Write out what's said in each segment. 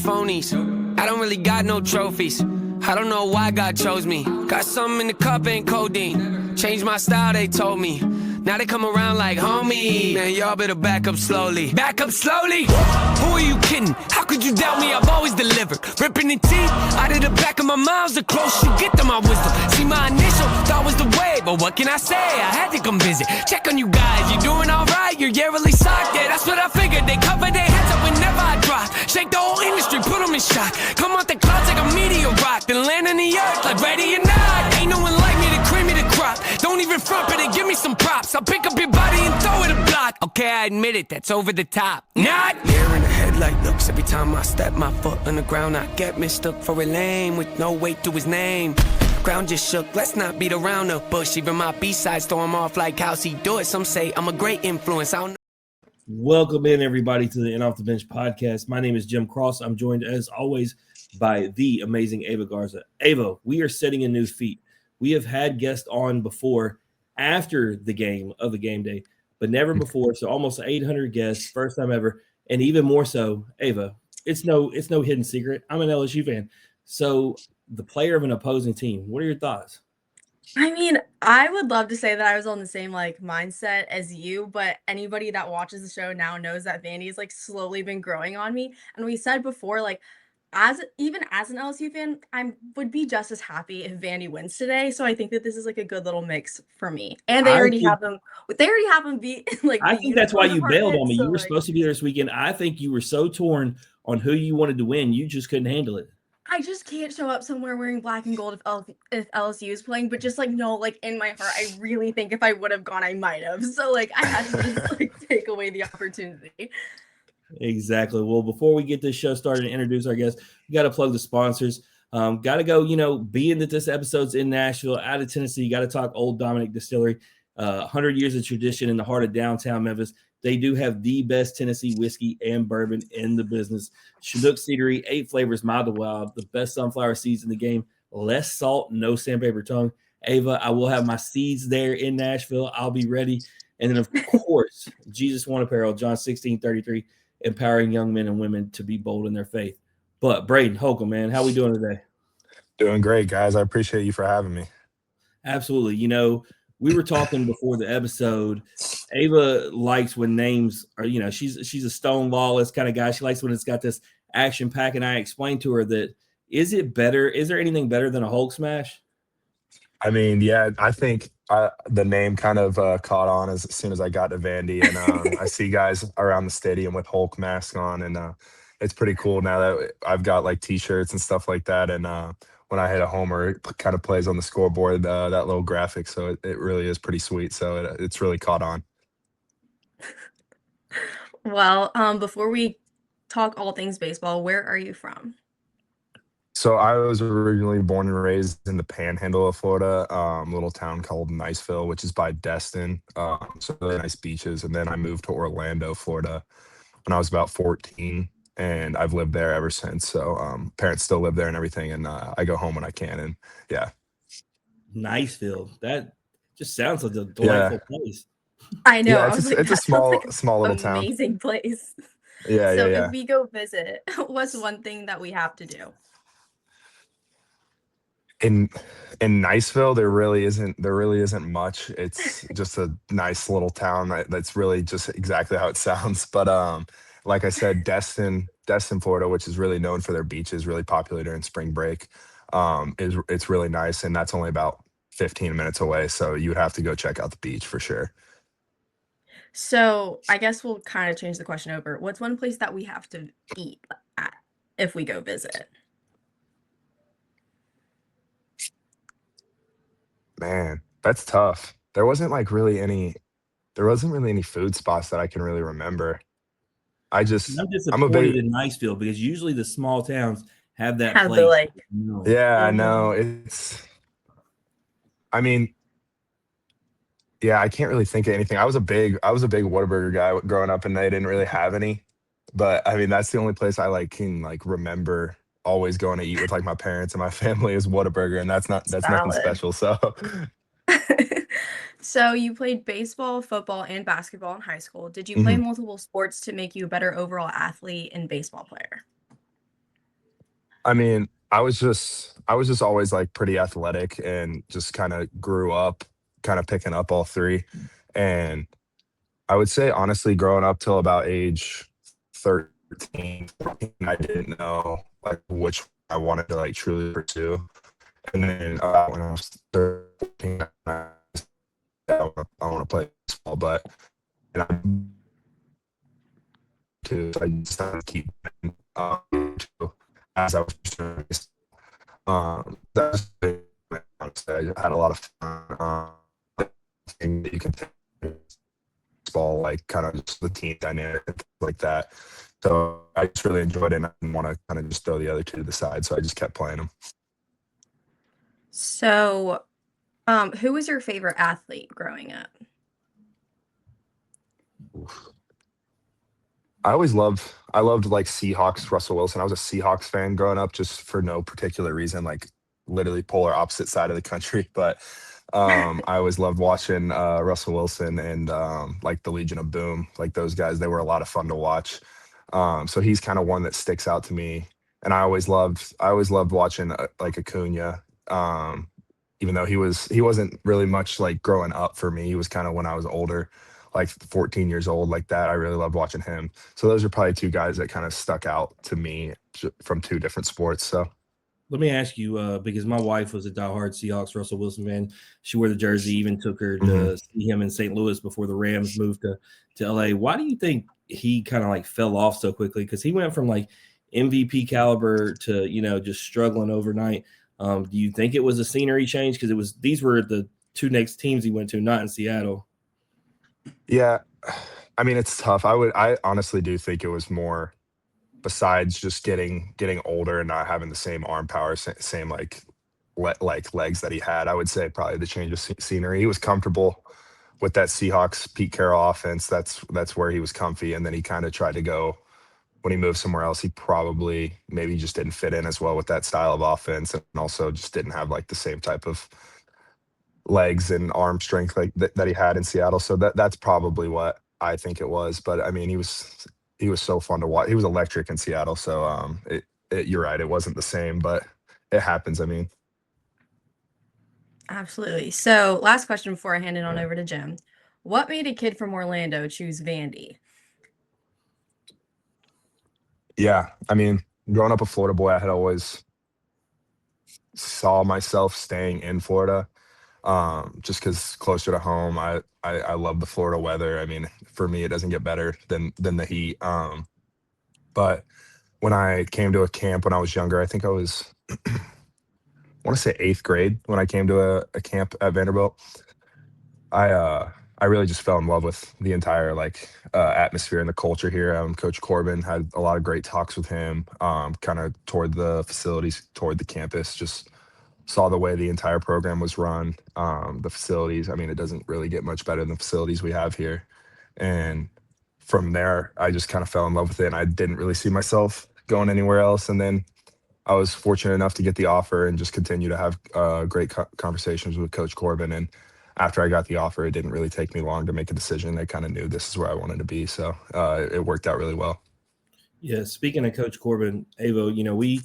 phonies. I don't really got no trophies. I don't know why God chose me. Got something in the cup, ain't codeine. Changed my style, they told me. Now they come around like, homie, man, y'all better back up slowly. Back up slowly? Who are you kidding? How could you doubt me? I've always delivered. Ripping the teeth out of the back of my mouth. The closer you get to my wisdom. See, my initial thought was the way, but what can I say? I had to come visit. Check on you guys. You doing all right? You're yearly socked. Yeah, that's what I figured. They cover their heads up whenever I drop. Shake the whole industry, put them in shock. Come out the clouds like a meteor rock. Then land on the earth like ready or not. Ain't no one like me to cream me the crop. Don't even front, but they give me some props. I'll pick up your body and throw it a block. Okay, I admit it, that's over the top. Not here in the headlight looks. Every time I step my foot on the ground, I get mistook for a lame with no weight to his name. Ground just shook, let's not beat around the bush. Even my B-sides throw him off like how's he do it. Some say I'm a great influence. I don't know. Welcome in, everybody, to the In Off the Bench podcast. My name is Jim Cross. I'm joined, as always, by the amazing Ava Garza. Ava, we are setting a new feat. We have had guests on before after the game of the game day, but never before. So almost 800 guests, first time ever. And even more so, Ava, it's no hidden secret. I'm an LSU fan. So the player of an opposing team, what are your thoughts? I mean, I would love to say that I was on the same mindset as you, but anybody that watches the show now knows that Vandy has slowly been growing on me. And we said before, as an LSU fan, I would be just as happy if Vandy wins today. So I think that this is a good little mix for me. And they already have them. They already have them beat. I think that's why you bailed on me. So you were supposed to be there this weekend. I think you were so torn on who you wanted to win, you just couldn't handle it. I just can't show up somewhere wearing black and gold if LSU is playing, but just in my heart, I really think if I would have gone, I might have. So I had to just take away the opportunity. Exactly. Well, before we get this show started and introduce our guests, we got to plug the sponsors. Got to go, being that this episode's in Nashville, out of Tennessee, you got to talk Old Dominick Distillery, 100 years of tradition in the heart of downtown Memphis. They do have the best Tennessee whiskey and bourbon in the business. Chinook Cedary, 8 flavors, mild to wild, the best sunflower seeds in the game, less salt, no sandpaper tongue. Ava, I will have my seeds there in Nashville. I'll be ready. And then, of course, Jesus One Apparel, John 16:33, empowering young men and women to be bold in their faith. But Braden, Holcomb, man, how we doing today? Doing great, guys. I appreciate you for having me. Absolutely. We were talking before the episode. Ava likes when names are, she's a stone lawless kind of guy. She likes when it's got this action pack. And I explained to her that, is there anything better than a Hulk smash? I mean, yeah, I think the name kind of caught on as soon as I got to Vandy, and I see guys around the stadium with Hulk masks on, and it's pretty cool now that I've got T-shirts and stuff like that. And when I hit a homer, it kind of plays on the scoreboard, that little graphic. So it really is pretty sweet. So it's really caught on. Well, before we talk all things baseball, where are you from? So I was originally born and raised in the Panhandle of Florida, a little town called Niceville, which is by Destin. So really nice beaches. And then I moved to Orlando, Florida, when I was about 14. And I've lived there ever since. So parents still live there and everything. And I go home when I can. And yeah. Niceville. That just sounds like a delightful place. I know. Yeah, it's a small little town. Amazing place. Yeah, so yeah. if we go visit, what's one thing that we have to do? In Niceville, there really isn't much. It's just a nice little town that's really just exactly how it sounds. But like I said, Destin, Florida, which is really known for their beaches, really popular during spring break. It's really nice, and that's only about 15 minutes away. So you would have to go check out the beach for sure. So I guess we'll kind of change the question over. What's one place that we have to eat at if we go visit? Man, that's tough. There wasn't really any food spots that I can really remember. I'm disappointed in Niceville because usually the small towns have that Have place. Yeah, I know. Yeah, I can't really think of anything. I was a big Whataburger guy growing up, and they didn't really have any. But I mean, that's the only place I can remember always going to eat with my parents and my family is Whataburger, and that's nothing special. So So you played baseball, football, and basketball in high school. Did you play multiple sports to make you a better overall athlete and baseball player? I mean, I was just always like pretty athletic and just kind of grew up kind of picking up all three. And I would say honestly, growing up till about age 13, 14, I didn't know like which I wanted to like truly pursue. And then when I was 13, I want to play baseball, but and I too, so I decided to keep as I was pursuing. That's honestly, I had a lot of fun. Thing that you can take baseball, like kind of just the team dynamic and things like that. So I just really enjoyed it, and I didn't want to kind of just throw the other two to the side. So I just kept playing them. So, who was your favorite athlete growing up? I loved like Seahawks, Russell Wilson. I was a Seahawks fan growing up just for no particular reason, like literally polar opposite side of the country. But I always loved watching Russell Wilson and like the Legion of Boom, like those guys. They were a lot of fun to watch. So he's kind of one that sticks out to me. And I always loved watching like Acuna. Even though he wasn't really much like growing up for me. He was kind of when I was older, like 14 years old, like that. I really loved watching him. So those are probably two guys that kind of stuck out to me from two different sports. So Let me ask you, because my wife was a diehard Seahawks Russell Wilson fan. She wore the jersey, even took her mhm. to see him in St. Louis before the Rams moved to LA. Why do you think he kind of like fell off so quickly? Because he went from like MVP caliber to just struggling overnight. Do you think it was a scenery change? Because these were the two next teams he went to, not in Seattle. Yeah, I mean it's tough. I honestly do think it was more besides just getting older and not having the same arm power, same like like legs that he had. I would say probably the change of scenery. He was comfortable with that Seahawks Pete Carroll offense. That's where he was comfy, and then he kind of tried to go when he moved somewhere else. He probably maybe just didn't fit in as well with that style of offense, and also just didn't have like the same type of legs and arm strength like that he had in Seattle. So that's probably what I think it was. But I mean, he was so fun to watch. He was electric in Seattle. So you're right, it wasn't the same, but it happens. I mean, Absolutely. So, last question before I hand it on over to Jim. What made a kid from Orlando choose Vandy? yeah, I mean, growing up a Florida boy, I had always saw myself staying in Florida. Just because closer to home, I love the Florida weather. I mean, for me, it doesn't get better than the heat. But when I came to a camp when I was younger, I think I was I want to say eighth grade when I came to a camp at Vanderbilt. I I really just fell in love with the entire like atmosphere and the culture here. Coach Corbin had a lot of great talks with him. Kind of toward the facilities, toward the campus. Just saw the way the entire program was run. The facilities. I mean, it doesn't really get much better than the facilities we have here. And from there, I just kind of fell in love with it, and I didn't really see myself going anywhere else. And then I was fortunate enough to get the offer and just continue to have great conversations with Coach Corbin. And after I got the offer, it didn't really take me long to make a decision. I kind of knew this is where I wanted to be, so it worked out really well. Yeah, speaking of Coach Corbin, Avo, we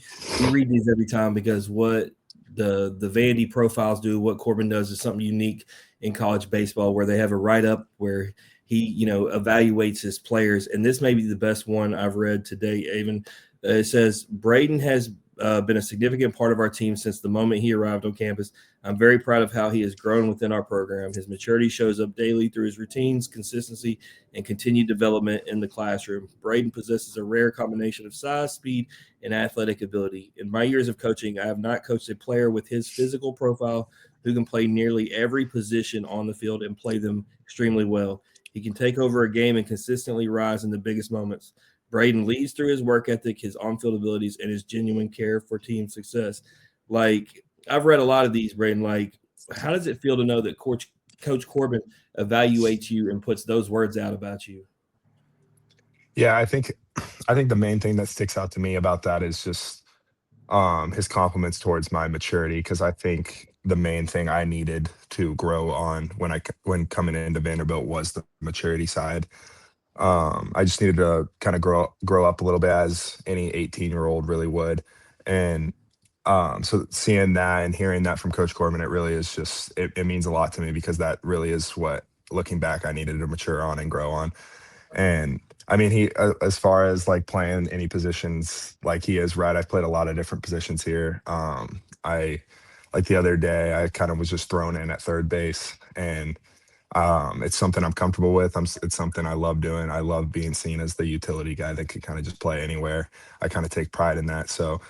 read these every time because what the Vandy profiles do, what Corbin does is something unique in college baseball, where they have a write up where he evaluates his players, and this may be the best one I've read today. Even it says Braden has been a significant part of our team since the moment he arrived on campus. I'm very proud of how he has grown within our program. His maturity shows up daily through his routines, consistency, and continued development in the classroom. Braden possesses a rare combination of size, speed, and athletic ability. In my years of coaching, I have not coached a player with his physical profile who can play nearly every position on the field and play them extremely well. He can take over a game and consistently rise in the biggest moments. Braden leads through his work ethic, his on-field abilities, and his genuine care for team success. Like, I've read a lot of these, Braden. Like, how does it feel to know that Coach Corbin evaluates you and puts those words out about you? Yeah, I think the main thing that sticks out to me about that is just his compliments towards my maturity, because I think the main thing I needed to grow on when coming into Vanderbilt was the maturity side. I just needed to kind of grow up a little bit, as any 18-year-old really would. And so seeing that and hearing that from Coach Corbin, it really is just it means a lot to me because that really is what looking back I needed to mature on and grow on. And I mean, he as far as like playing any positions, like he is right. I've played a lot of different positions here. I like the other day, I kind of was just thrown in at third base, and it's something I'm comfortable with. It's something I love doing. I love being seen as the utility guy that could kind of just play anywhere. I kind of take pride in that. So,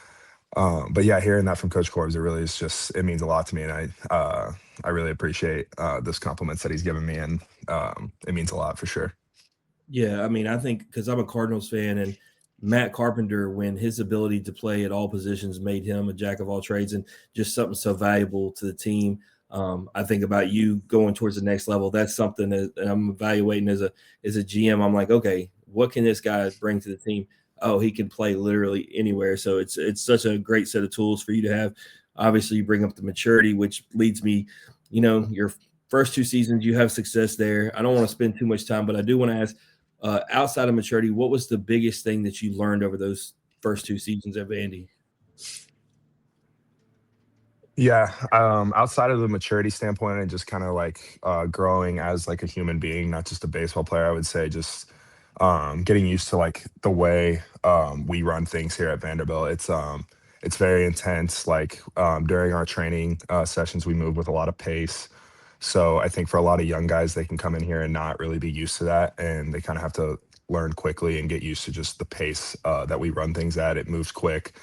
but yeah, hearing that from Coach Corbs, it really is just it means a lot to me, and I really appreciate those compliments that he's given me, and it means a lot for sure. Yeah, I mean, I think because I'm a Cardinals fan and Matt Carpenter, when his ability to play at all positions made him a jack of all trades and just something so valuable to the team. I think about you going towards the next level. That's something that I'm evaluating as a GM. I'm like, okay, what can this guy bring to the team? Oh, he can play literally anywhere. So it's such a great set of tools for you to have. Obviously, you bring up the maturity, which leads me, your first 2 seasons, you have success there. I don't want to spend too much time, but I do want to ask, outside of maturity, what was the biggest thing that you learned over those first 2 seasons at Vandy? Yeah, outside of the maturity standpoint and just kind of like growing as like a human being, not just a baseball player, I would say just getting used to like the way we run things here at Vanderbilt. It's very intense. Like during our training sessions, we move with a lot of pace. So I think for a lot of young guys, they can come in here and not really be used to that, and they kind of have to learn quickly and get used to just the pace that we run things at. It moves quick.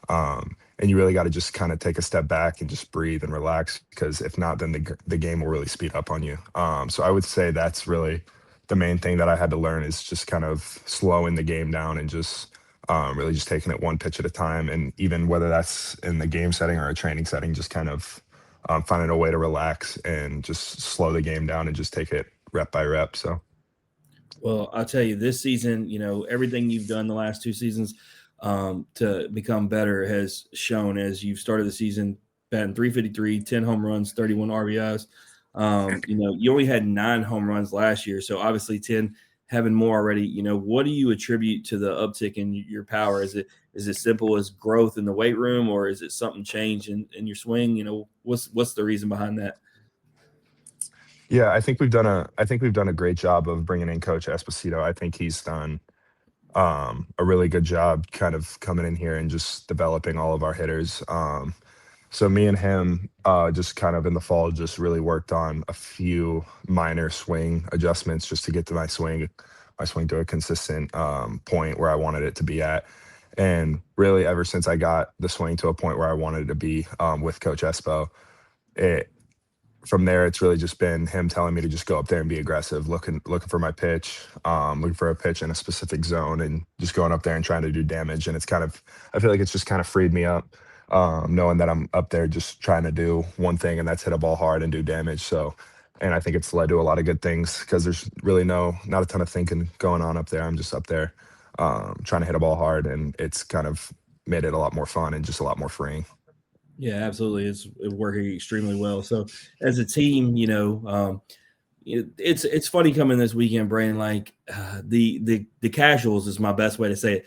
And you really got to just kind of take a step back and just breathe and relax because if not, then the game will really speed up on you. So I would say that's really the main thing that I had to learn is just kind of slowing the game down and just really just taking it one pitch at a time. And even whether that's in the game setting or a training setting, just kind of finding a way to relax and just slow the game down and just take it rep by rep. So. Well, I'll tell you, this season, everything you've done the last 2 seasons to become better has shown as you've started the season batting 353, 10 home runs, 31 RBIs. You only had 9 home runs last year, so obviously 10 having more already. What do you attribute to the uptick in your power? Is it simple as growth in the weight room, or is it something changed in your swing? What's the reason behind that? Yeah, I think we've done a great job of bringing in Coach Esposito. I think he's done a really good job kind of coming in here and just developing all of our hitters. So me and him just kind of in the fall just really worked on a few minor swing adjustments just to get to my swing to a consistent point where I wanted it to be at. And really, ever since I got the swing to a point where I wanted it to be with Coach Espo, it from there, it's really just been him telling me to just go up there and be aggressive, looking for my pitch, looking for a pitch in a specific zone, and just going up there and trying to do damage. And I feel like it's just kind of freed me up, knowing that I'm up there just trying to do one thing, and that's hit a ball hard and do damage. So, and I think it's led to a lot of good things because there's really not a ton of thinking going on up there. I'm just up there trying to hit a ball hard, and it's kind of made it a lot more fun and just a lot more freeing. Yeah, absolutely. It's working extremely well. So as a team, it's funny coming this weekend, Brain. Like the casuals is my best way to say it.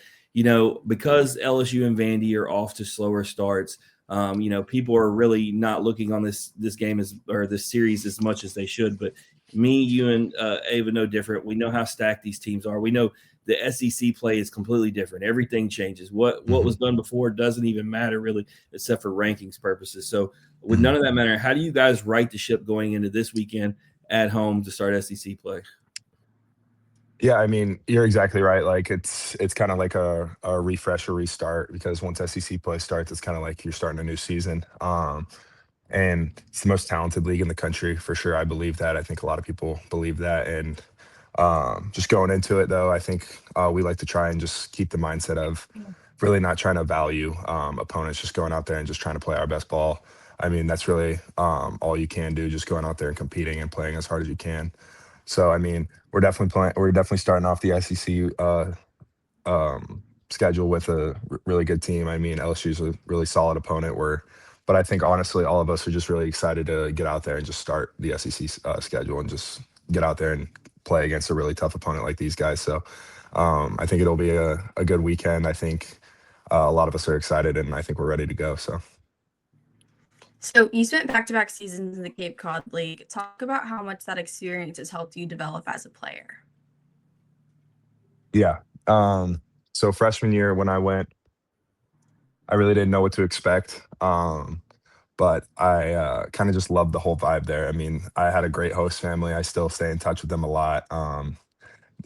Because LSU and Vandy are off to slower starts. People are really not looking on this game or this series as much as they should. But me, you, and Ava no different. We know how stacked these teams are. We know the SEC play is completely different. Everything changes. What was done before doesn't even matter really, except for rankings purposes. So with none of that matter, how do you guys right the ship going into this weekend at home to start SEC play? Yeah, I mean, you're exactly right. Like it's kind of like a refresh or restart because once SEC play starts, it's kind of like you're starting a new season. And it's the most talented league in the country for sure. I believe that. I think a lot of people believe that. And just going into it though, I think we like to try and just keep the mindset of really not trying to value opponents, just going out there and just trying to play our best ball. I mean, that's really all you can do, just going out there and competing and playing as hard as you can. So, I mean, we're definitely starting off the SEC schedule with a really good team. I mean, LSU is a really solid opponent. But I think honestly, all of us are just really excited to get out there and just start the SEC schedule and just get out there and play against a really tough opponent like these guys. So I think it'll be a good weekend. I think a lot of us are excited, and I think we're ready to go. So you spent back-to-back seasons in the Cape Cod League. Talk about how much that experience has helped you develop as a player. Yeah. So freshman year when I went, I really didn't know what to expect. But I kind of just loved the whole vibe there. I mean, I had a great host family. I still stay in touch with them a lot.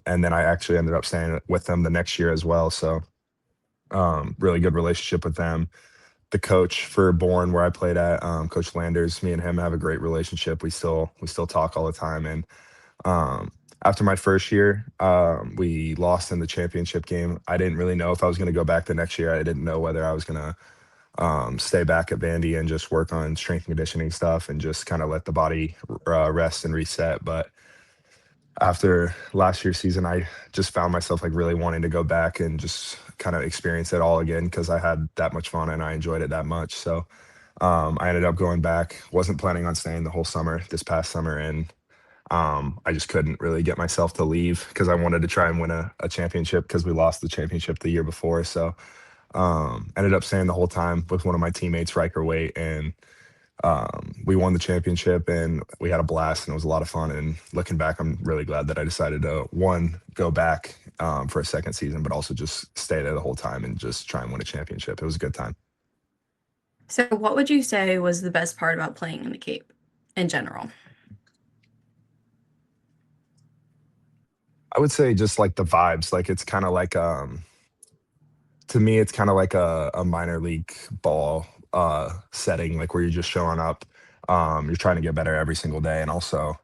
And then I actually ended up staying with them the next year as well. So really good relationship with them. The coach for Bourne, where I played at, Coach Landers, me and him have a great relationship. We still talk all the time. And um, after my first year, we lost in the championship game. I didn't really know if I was going to go back the next year. I didn't know whether I was going to stay back at Vandy and just work on strength and conditioning stuff and just kind of let the body rest and reset. But after last year's season, I just found myself like really wanting to go back and just kind of experience it all again because I had that much fun and I enjoyed it that much. So I ended up going back. Wasn't planning on staying the whole summer this past summer, and I just couldn't really get myself to leave because I wanted to try and win a championship because we lost the championship the year before. So ended up staying the whole time with one of my teammates, Riker Waite, and we won the championship and we had a blast and it was a lot of fun. And looking back, I'm really glad that I decided to go back for a second season, but also just stay there the whole time and just try and win a championship. It was a good time. So what would you say was the best part about playing in the Cape in general? I would say just like the vibes. Like it's kind of like to me, it's kind of like a minor league ball setting, like where you're just showing up. You're trying to get better every single day, and also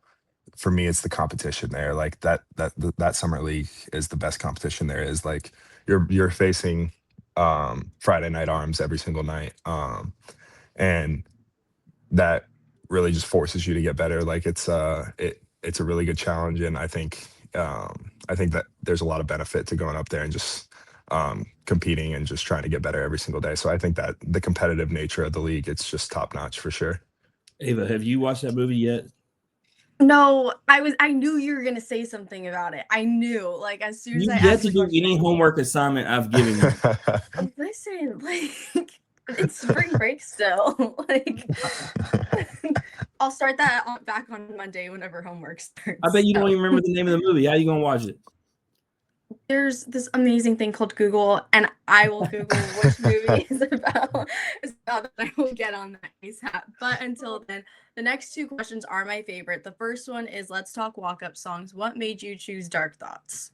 for me, it's the competition there. Like that summer league is the best competition there is. Like you're facing Friday night arms every single night, and that really just forces you to get better. Like it's a really good challenge, and I think that there's a lot of benefit to going up there and just competing and just trying to get better every single day. So I think that the competitive nature of the league, it's just top notch for sure. Ava, have you watched that movie yet? No, I knew you were gonna say something about it. I knew, like, as soon as You I get asked to the do question, any homework assignment I've given you. listen, like, it's spring break still. Like, I'll start that back on Monday whenever homework starts. I bet you don't So. even remember the name of the movie. How are you gonna watch it? There's this amazing thing called Google, and I will Google which movie is about. It's about that I will get on that ASAP. But until then, the next two questions are my favorite. The first one is, let's talk walk-up songs. What made you choose Dark Thoughts?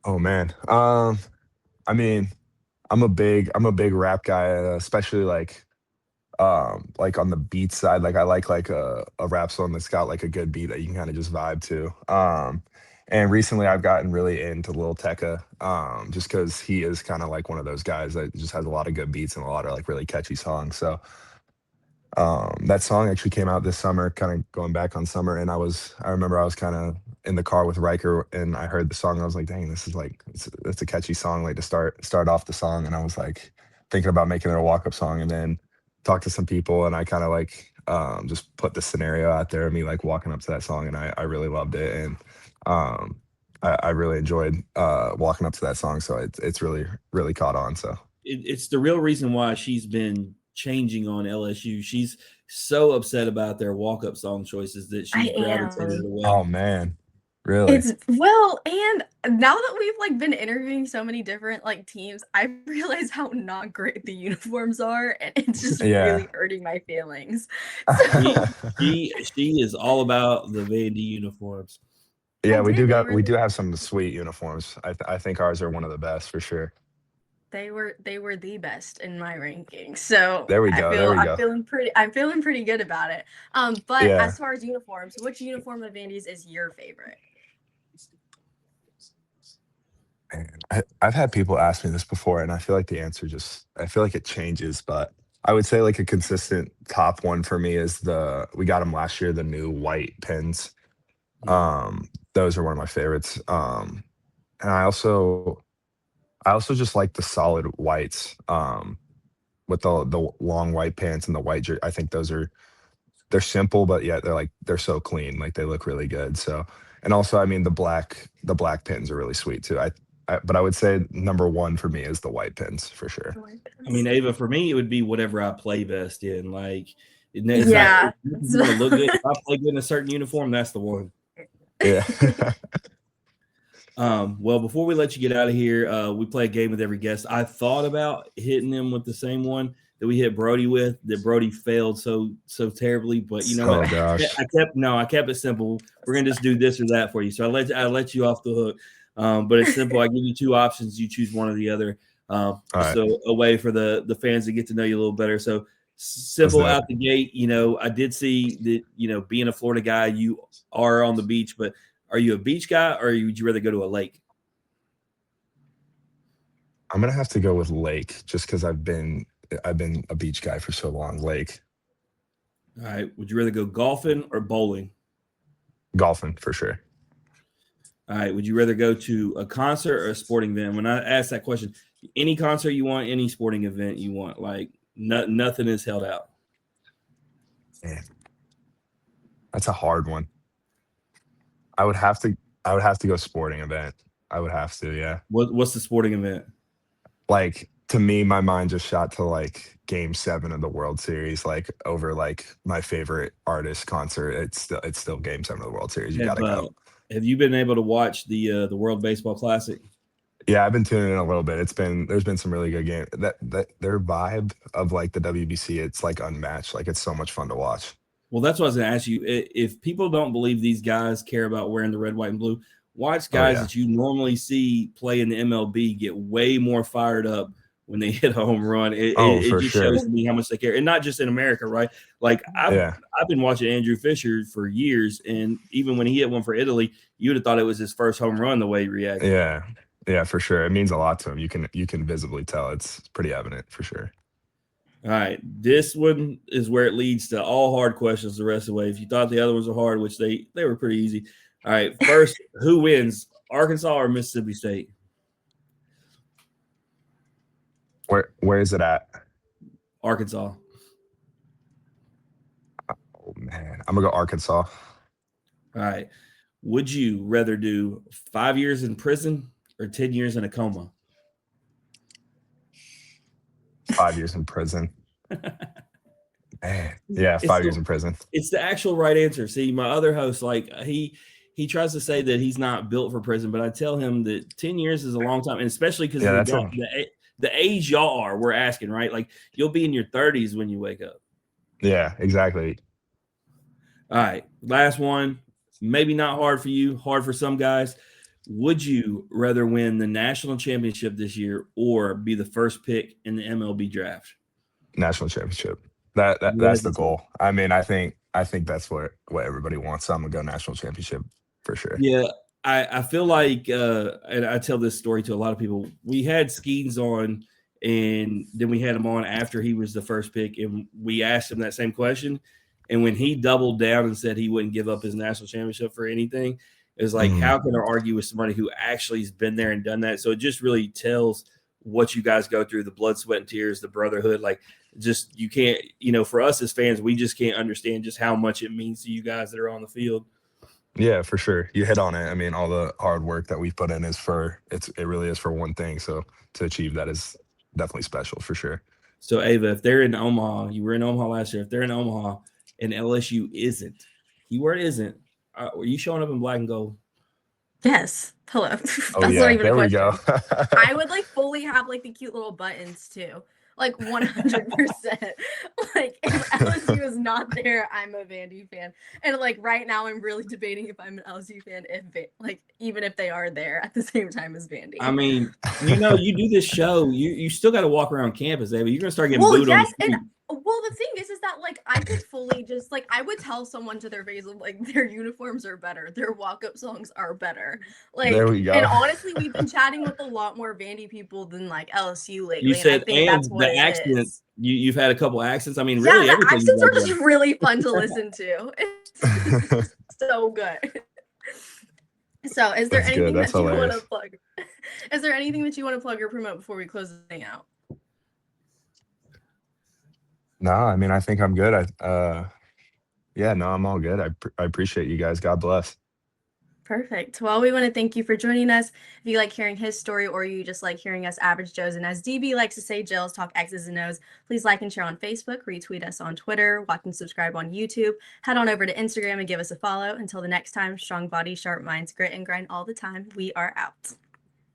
Oh man. I mean, I'm a big rap guy, especially like on the beat side. Like I like a rap song that's got like a good beat that you can kind of just vibe to. And recently I've gotten really into Lil Tecca, just because he is kind of like one of those guys that just has a lot of good beats and a lot of like really catchy songs. So that song actually came out this summer, kind of going back on summer, and I remember I was kind of in the car with Riker, and I heard the song. And I was like, dang, this is like it's a catchy song, like to start off the song. And I was like thinking about making it a walk up song, and then talked to some people, and I kind of like just put the scenario out there of me like walking up to that song, and I really loved it, and I really enjoyed walking up to that song. So it's really caught on. So It's the real reason why she's been changing on LSU. She's so upset about their walk-up song choices that she's gravitated away. oh man, really? It's well, and now that we've like been interviewing so many different like teams, I realize how not great the uniforms are, and it's just really hurting my feelings. So, She is all about the Vandy uniforms. Yeah, we do have some sweet uniforms. I think ours are one of the best for sure. they were the best in my rankings. So There we go. There we go. I'm feeling pretty good about it. But Yeah. as far as uniforms, which uniform of Vandy's is your favorite? Man, I've had people ask me this before, and I feel like the answer I feel like it changes, but I would say like a consistent top one for me is we got them last year, the new white pins. Those are one of my favorites. And I also just like the solid whites, with the long white pants and the white jersey. I think they're simple, but yet they're so clean. Like they look really good. So, and also, I mean, the black pins are really sweet too. but I would say number one for me is the white pins for sure. I mean, Ava, for me, it would be whatever I play best in. Like, it's not Yeah. going to look good. If I play good in a certain uniform, that's the one. Yeah. Well, before we let you get out of here, we play a game with every guest. I thought about hitting them with the same one that we hit Brody with, that Brody failed so terribly. But you know what? Gosh. I kept it simple. We're gonna just do this or that for you. So I let you off the hook. But it's simple. I give you two options. You choose one or the other. Right. So a way for the fans to get to know you a little better. So simple out the gate. You know, I did see that, you know, being a Florida guy, you are on the beach, but are you a beach guy or would you rather go to a lake? I'm gonna have to go with lake just because I've been a beach guy for so long. Lake. All right. Would you rather go golfing or bowling? Golfing for sure. All right. Would you rather go to a concert or a sporting event? When I ask that question, any concert you want, any sporting event you want, like nothing is held out. Man. That's a hard one. I would have to go sporting event. I would have to, yeah. What's the sporting event? Like, to me, my mind just shot to like Game 7 of the World Series, like over like my favorite artist concert. It's still Game 7 of the World Series. You gotta go. Have you been able to watch the World Baseball Classic? Yeah, I've been tuning in a little bit. There's been some really good games. That their vibe of like the WBC, it's like unmatched. Like, it's so much fun to watch. Well, that's what I was going to ask you. If people don't believe these guys care about wearing the red, white, and blue, watch guys that you normally see play in the MLB get way more fired up when they hit a home run. It just shows me how much they care. And not just in America, right? Like, I've been watching Andrew Fisher for years, and even when he hit one for Italy, you would have thought it was his first home run the way he reacted. Yeah, for sure. It means a lot to him. You can visibly tell. It's pretty evident for sure. All right, this one is where it leads to all hard questions the rest of the way. If you thought the other ones were hard, which they were pretty easy. All right, first, who wins, Arkansas or Mississippi State? Where is it at? Arkansas. Oh man, I'm gonna go Arkansas. All right, would you rather do 5 years in prison or 10 years in a coma? 5 years in prison. Man. Yeah, 5 years in prison. It's the actual right answer. See, my other host, like he tries to say that he's not built for prison, but I tell him that 10 years is a long time, and especially because the age y'all are, we're asking, right? Like, you'll be in your 30s when you wake up. Yeah, exactly. All right, last one. Maybe not hard for you, hard for some guys. Would you rather win the national championship this year or be the first pick in the MLB draft? National championship. That's the goal. I mean, I think that's what everybody wants. So I'm gonna go national championship for sure. Yeah, I feel like, and I tell this story to a lot of people. We had Skeens on, and then we had him on after he was the first pick, and we asked him that same question. And when he doubled down and said he wouldn't give up his national championship for anything, it was like, how can I argue with somebody who actually has been there and done that? So it just really tells what you guys go through, the blood, sweat, and tears, the brotherhood. Like, just, you can't, for us as fans, we just can't understand just how much it means to you guys that are on the field. Yeah, for sure. You hit on it. I mean, all the hard work that we've put in it really is for one thing. So to achieve that is definitely special for sure. So Ava, if they're in Omaha, you were in Omaha last year. If they're in Omaha and LSU isn't, keyword isn't, are you showing up in black and gold? Yes. Hello. That's Oh, not yeah, even a there we question. go. I would like fully have like the cute little buttons too. Like 100%. Like, if LSU is not there, I'm a Vandy fan. And like right now I'm really debating if I'm an LSU fan, even if they are there at the same time as Vandy. I mean, you do this show, you still got to walk around campus, Ava. You're gonna start getting booed on the street. Well, the thing is that like I could fully just like I would tell someone to their face like their uniforms are better, their walk-up songs are better. Like, there we go. And honestly, we've been chatting with a lot more Vandy people than like LSU lately. You said, and I think that's what the accent. is. You've had a couple accents. I mean, really, the accents are just really fun to listen to. It's so good. So, is there anything that you want to plug? Is there anything that you want to plug or promote before we close this thing out? No, I mean, I think I'm good. I'm all good. I appreciate you guys. God bless. Perfect. Well, we want to thank you for joining us. If you like hearing his story or you just like hearing us average Joes, and as DB likes to say, Jills talk X's and O's, please like and share on Facebook, retweet us on Twitter, watch and subscribe on YouTube, head on over to Instagram and give us a follow. Until the next time, strong body, sharp minds, grit and grind all the time. We are out.